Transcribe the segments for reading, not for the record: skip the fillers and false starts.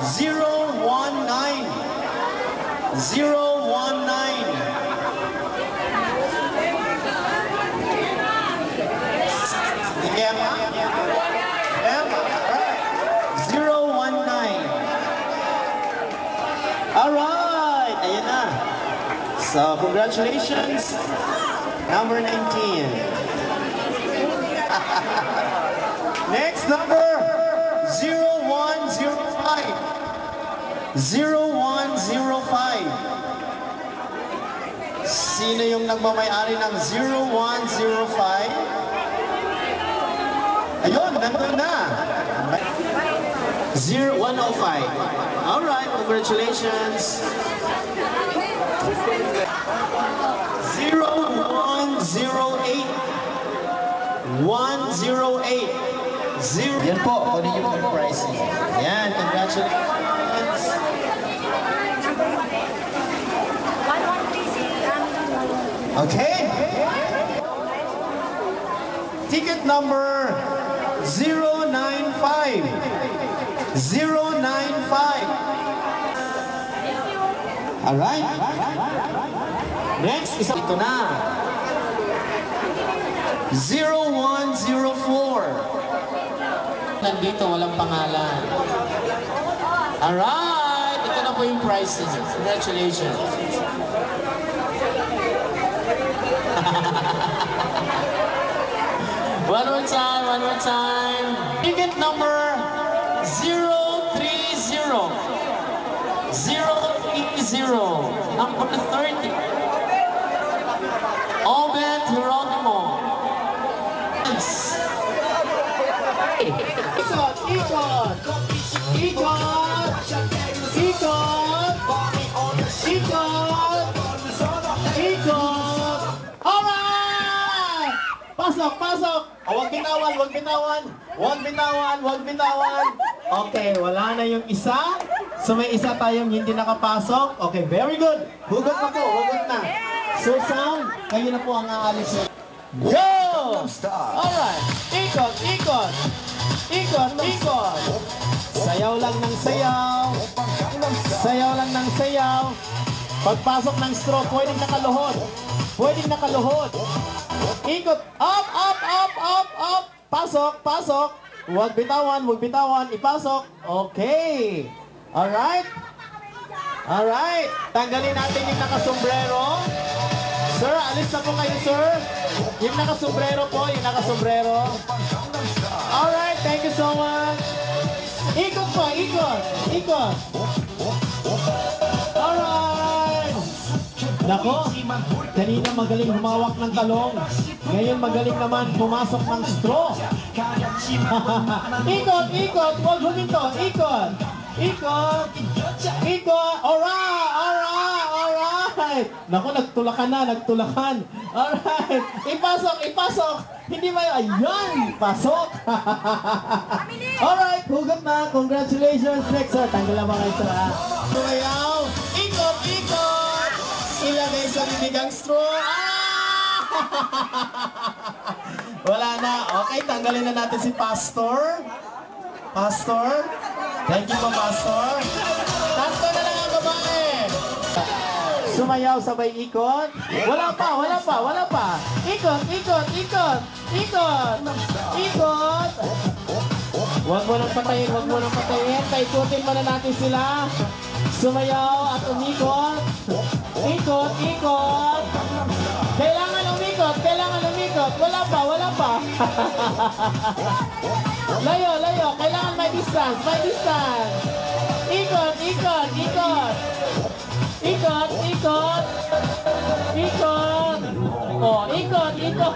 019. 019. Emma? Emma, alright. 019. Alright, ayan na. So, congratulations. Number 19. Next number, 0105. 0105. Sino yung nagmamayari ng 0105? Ayun, nandun na. 0105. Alright, congratulations. 0108. 108. Yan po, kunin yung pricing. Yan, congratulations. Okay. Ticket number 095. 095. Alright. Next, isa ito na. 0104. Nandito, walang pangalan. Alright. Ito na po yung prices. Congratulations. One more time, one more time. Ticket number 030. 030. Number 30. Obed Geronimo. Ikot, ikot. Ikot. Ikot. Ikot. Ikot. Alright! Pasok, pasok. Huwag bitawan, huwag bitawan. Huwag bitawan, huwag bitawan. Okay, wala na yung isa. So may isa tayong hindi nakapasok. Okay, very good. Hugot na po, hugot na. Sir Sam, kayo na po ang aalis. Go! Alright. Ikot, ikot. Ikot, ikot. Sayaw lang ng sayaw. Sayaw lang ng sayaw. Pagpasok ng straw, pwedeng nakaluhod. Pwedeng nakaluhod. Ikot. Up, up, up, up, up. Pasok, pasok. Huwag bitawan, huwag bitawan. Ipasok. Okay. Alright. Alright. Tanggalin natin yung nakasombrero. Sir, alis na po kayo, sir. Yung nakasombrero po, yung nakasombrero. Alright, thank you so much. Ikot po, ikot. Ikot. Alright. Nako, kanina magaling humawak ng talong. Ngayon magaling naman pumasok ng straw. Ikot, ikot. Huwag huminto. Ikot. Ikot. Ikot. Alright, alright, alright. Nako, nagtulakan na, nagtulakan. Alright. Ipasok, ipasok. Hindi ba yun? Ayan, pasok. Alright, hugot na. Congratulations. Next, sir. Tanggal na ba kayo, sir? Tumayaw. Ikot, ikot. Ilagay sa bibig ang straw. Wala na. Okay, tanggalin na natin si Pastor. Pastor. Thank you po, Pastor. Pastor na lang ang babae. Sumayaw sabay ikot. Wala pa, wala pa, wala pa. Ikot, ikot, ikot. Ikot. Ikot. Huwag mo nang patayin, huwag mo nang patayin. Paikutin muna natin sila. Sumayaw at umikot. Ikot, ikot. Kailangan umikot, kailangan umikot. Wala pa, wala pa. Layo, layo. Kailangan may distance, may distance. Ikot, ikot, ikot. Ikot, ikot. Ikot. Oh, ikot, ikot.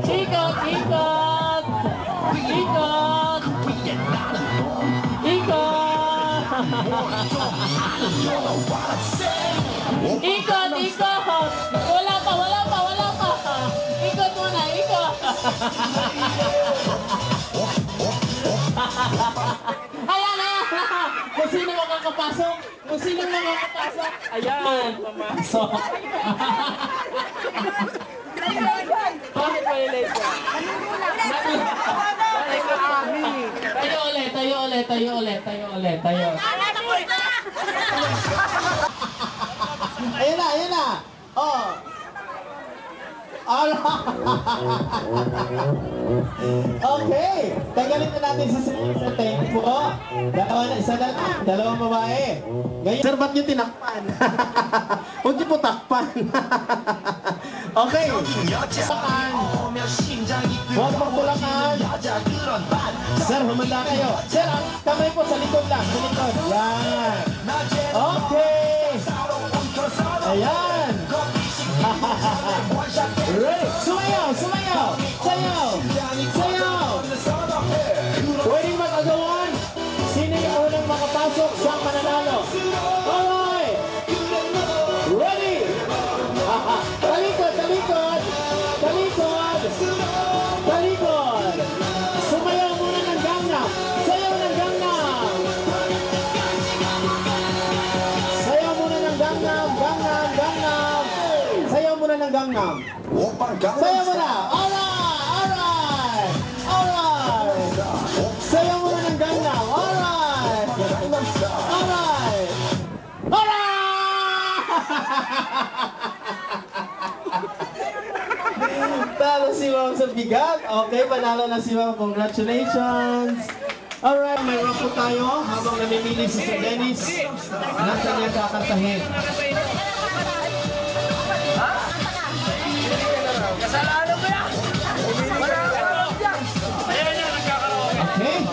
Ikot, ikot. Ikot. Ikot. Ikot, ikot. Wala pa, wala pa, wala pa. Ikot muna, ikot. Ayan, ayan. Kung sino makakapasok. Kung sino makakapasok. Ayan, pumasok. Bakit violation? Tayo ulit, tayo tayo ulit. Ayan na. Oh. Okay. Tanggalin na natin si Sir. Thank you po. Dalawang babae. Ngayon, sir, ba't nyo tinakpan? Huwag nyo po takpan. Okay. Huwag magtulakan. Sir, humanda kayo. Sir, kamay po sa likod lang. Sa likod. Yan. Okay. Ayan. Ready? Sumayaw! Pwedeng mag-agawan. Sino yung unang makapasok? Siyang mananalo. Alright! Ready? Talikod! Sumayaw muna ng Gangnam. Sayaw ng Gangnam. Sayaw muna ng Gangnam. Sayaw muna ng Gangnam. Sayaw muna. Alright. Sayaw muna ng Gangnam. Alright. Talo si Ma'am sa bigat. Okay, panalo na si Ma'am. Congratulations. Alright, may rock po tayo habang namimili si Sir Dennis. Nasaan niya kakantahin? Kasalanan mo yan! Wala ka lang dyan! Ayan yan, nagkakaroon. Okay.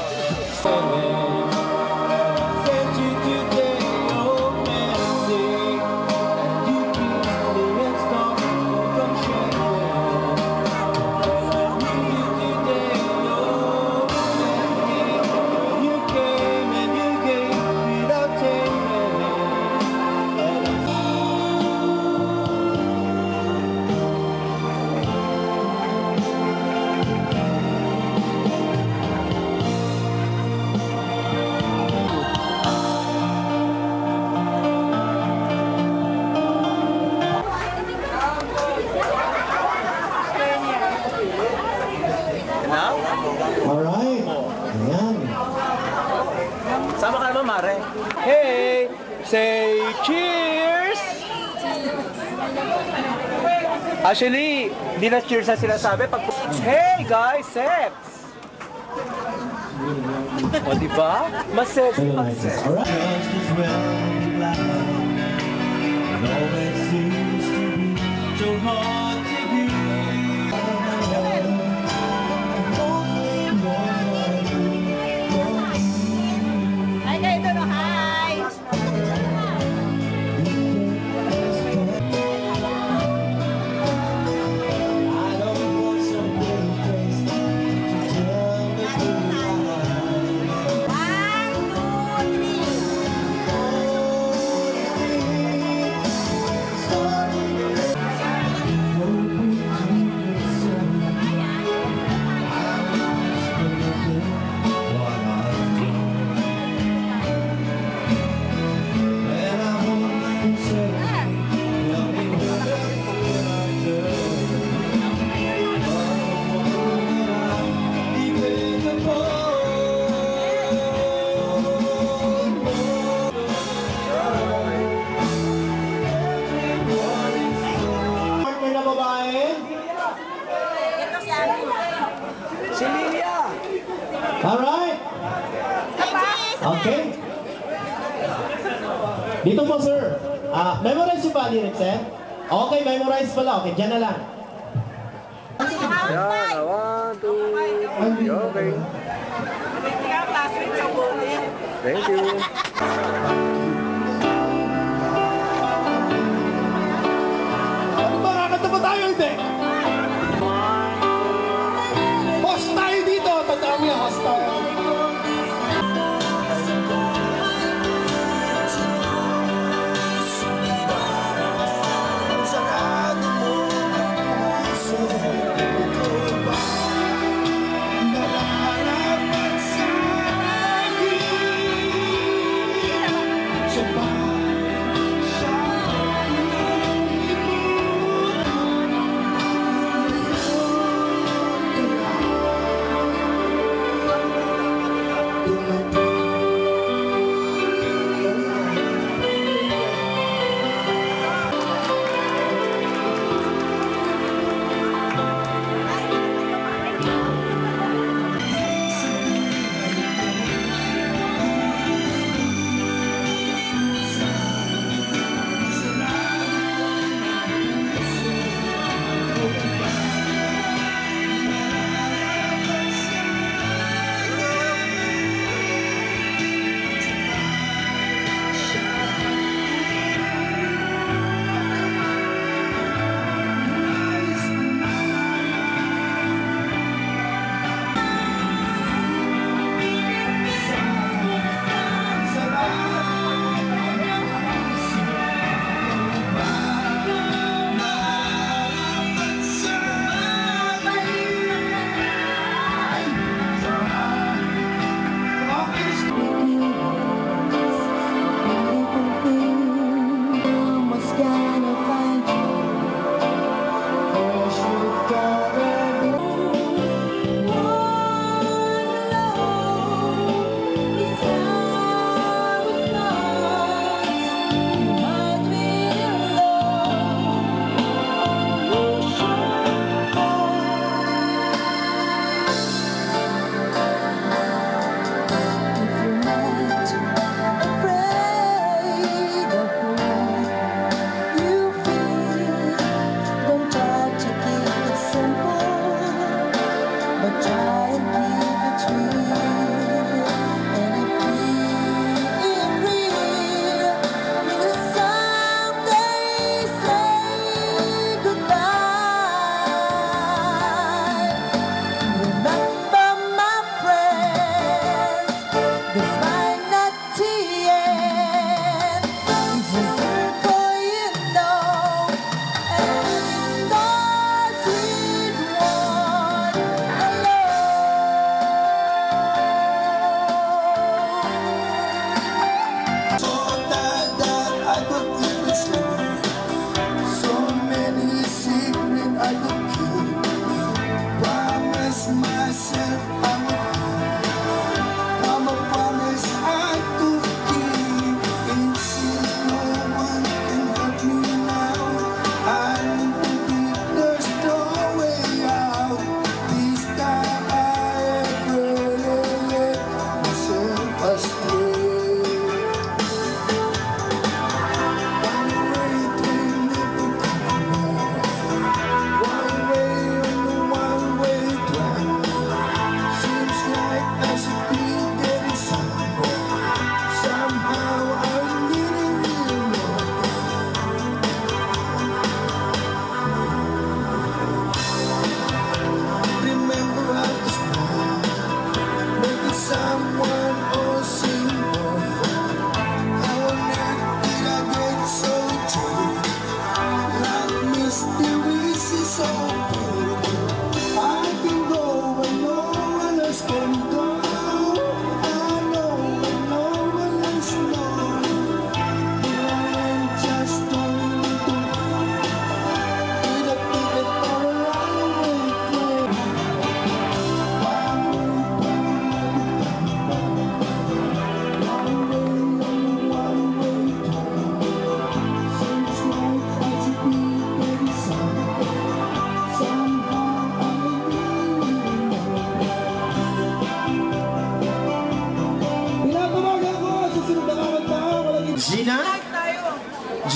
Alright. Ayan. Sama ka naman, Mare. Hey! Say cheers! Actually, di na cheers na sinasabi. Hey guys, sex! O diba? Mas sexy pag sex. Hi guys, hi! Si Lilia! Alright. Okay. Dito po, sir. Memorize yung ba, lyrics, eh? Okay, memorize pala. Okay, dyan na lang. Yan, 1, 2, okay. Thank you. Ano ba? Kakanta ba tayo, hindi? Host tayo dito. Tandaan mo yung host tayo. Thank you.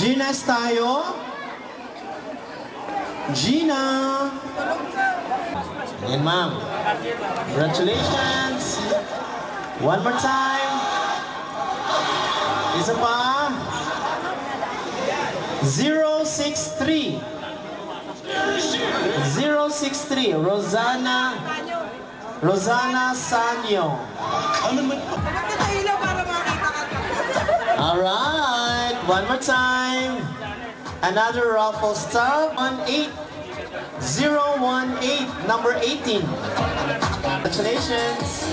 Gina's tayo. Gina. Ayan, ma'am. Congratulations. One more time. Isa pa. 063. 063. Rosana Sanyo. Alright. One more time. Another raffle star. 18018. Number 18. Congratulations.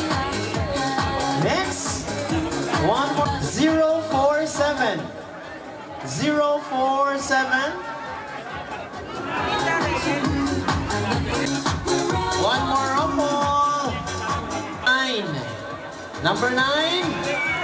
Next. One more. 047. 047. One more raffle. 9. Number 9.